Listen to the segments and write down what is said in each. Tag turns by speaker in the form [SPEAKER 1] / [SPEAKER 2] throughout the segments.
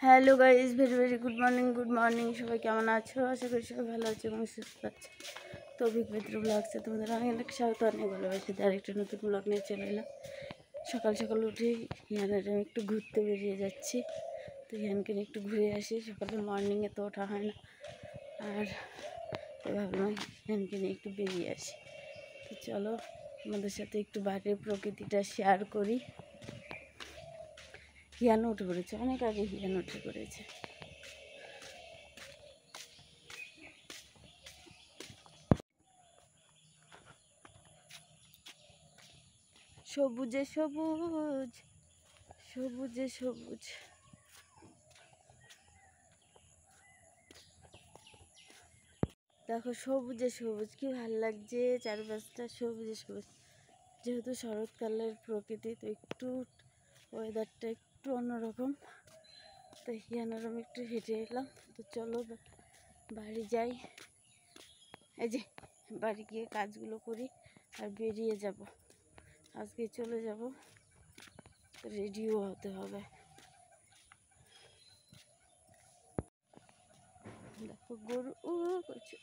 [SPEAKER 1] Hello guys, very very good morning. সবাই কেমন আছো? আশা করি সবাই ভালো আছে এবং সুস্থ আছে। তো অভিক মিত্র ব্লগসে তোমাদের অনেক স্বাগত, অনেক ভালোবাসি। আরেকটা নতুন ব্লগ নিয়ে চলে এলাম। সকাল সকাল উঠে হিয়ানের আমি একটু ঘুরতে বেরিয়ে যাচ্ছি। তো হিয়ানকে নিয়ে একটু ঘুরে আসি। সকালে মর্নিংয়ে তো ওঠা হয় না, আর ভাবলাম হিয়ানকে নিয়ে একটু বেরিয়ে আসি। তো চলো আমাদের সাথে একটু বাইরের প্রকৃতিটা শেয়ার করি। হিয়ান উঠে পড়েছে, অনেক আগে হিয়ান উঠে পড়েছে। সবুজে সবুজ, সবুজে সবুজ। দেখো সবুজে সবুজ, কি ভালো লাগছে চারপাশটা সবুজে সবুজ। যেহেতু শরৎকালের প্রকৃতি, তো একটু ওয়েদারটা একটু অন্যরকম। তো হিয়ানার আমি একটু হেঁটে এলাম। তো চলো বাড়ি যাই। এই যে বাড়ি গিয়ে কাজগুলো করি আর বেরিয়ে যাব। আজকে চলে যাব, রেডিও হতে হবে। দেখো গরু করছে।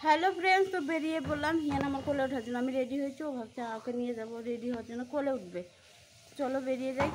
[SPEAKER 1] হ্যালো ফ্রেন্ডস, তো বেরিয়ে বললাম হিয়ান আমার কোলে ওঠার জন্য। আমি রেডি হয়েছি, ও ভাবছে ওকে নিয়ে যাবো রেডি হওয়ার জন্য, কোলে উঠবে। চলো বেরিয়ে যাই।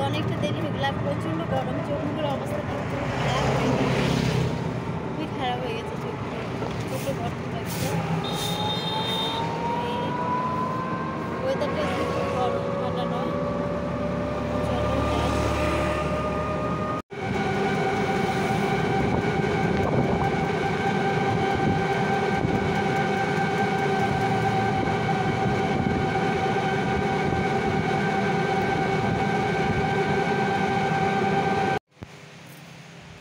[SPEAKER 1] অনেকটা দেরি হয়ে গেল, প্রচণ্ড গরম, চোখগুলোর অবস্থা খুবই খারাপ হয়ে গেছে। চোখে গরম লাগছে, ওয়েদারটা খুব গরম, ঠান্ডা নয়।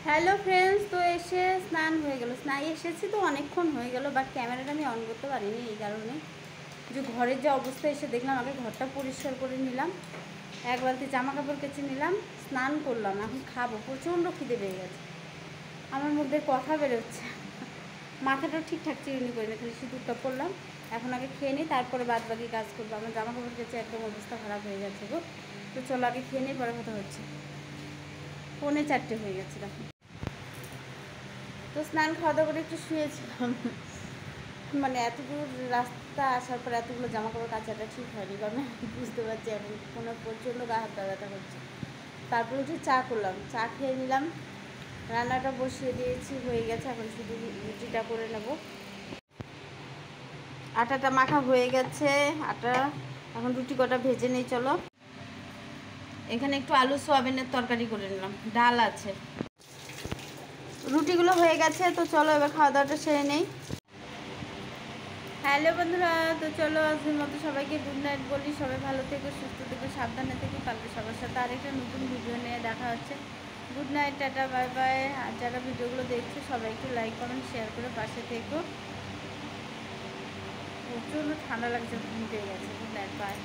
[SPEAKER 1] হ্যালো ফ্রেন্ডস, তো এসে স্নান হয়ে গেল। এসেছি তো অনেকক্ষণ হয়ে গেল, বাট ক্যামেরাটা আমি অন করতে পারিনি এই কারণে যে ঘরের যে অবস্থা, এসে দেখলাম আগে ঘরটা পরিষ্কার করে নিলাম, এক বালতি জামা কাপড় কেচে নিলাম, স্নান করলাম, এখন খাবো। প্রচণ্ড খিদে পেয়ে গেছে, আমার মধ্যে কথা বেরোচ্ছে, মাথাটাও ঠিকঠাক চিরুনি করে না, খালি সিঁদুরটা পরলাম। এখন আগে খেয়ে নিই, তারপরে বাদ বাকি কাজ করবো। আমার জামা কাপড় কেচে একদম অবস্থা খারাপ হয়ে গেছে গো। তো চলো আগে খেয়ে নিই, পরে কথা হচ্ছে। 3:45 হয়ে গেছে দেখো। তো স্নান খাওয়া দাওয়া করে একটু শুয়েছিলাম। মানে এত দূর রাস্তা আসার পর এতগুলো জামা কাপড় কাচাটা ঠিক হয়নি, কারণ বুঝতে পারছি এখন কোনো প্রচণ্ড গা হাত ব্যথা করছে। তারপরে উঠে চা করলাম, চা খেয়ে নিলাম, রান্নাটা বসিয়ে দিয়েছি, হয়ে গেছে। এখন শুধু রুটিটা করে নেব। আটাটা মাখা হয়ে গেছে, আটা এখন রুটি কটা ভেজে নেই। চলো এখানে একটু আলু সোয়াবিনের তরকারি করে নিলাম, ডাল আছে, রুটিগুলো হয়ে গেছে। তো চলো এবার খাওয়া দাওয়াটা সেরে নেই। হ্যালো বন্ধুরা, তো চলো আজকের মতো সবাইকে গুড নাইট বলি। সবাই ভালো থেকো, সুস্থ থেকো, সাবধানে থেকো। কালকে সবার সাথে আরেকটা নতুন ভিডিও নিয়ে দেখা হচ্ছে। Good night, tata, bye bye. আর যারা ভিডিওগুলো দেখছো সবাই একটু লাইক কমেন্ট শেয়ার করে পাশে থেকো। প্রচণ্ড ঠান্ডা লাগছে, ঘুম পেয়ে গেছে। Good night, by.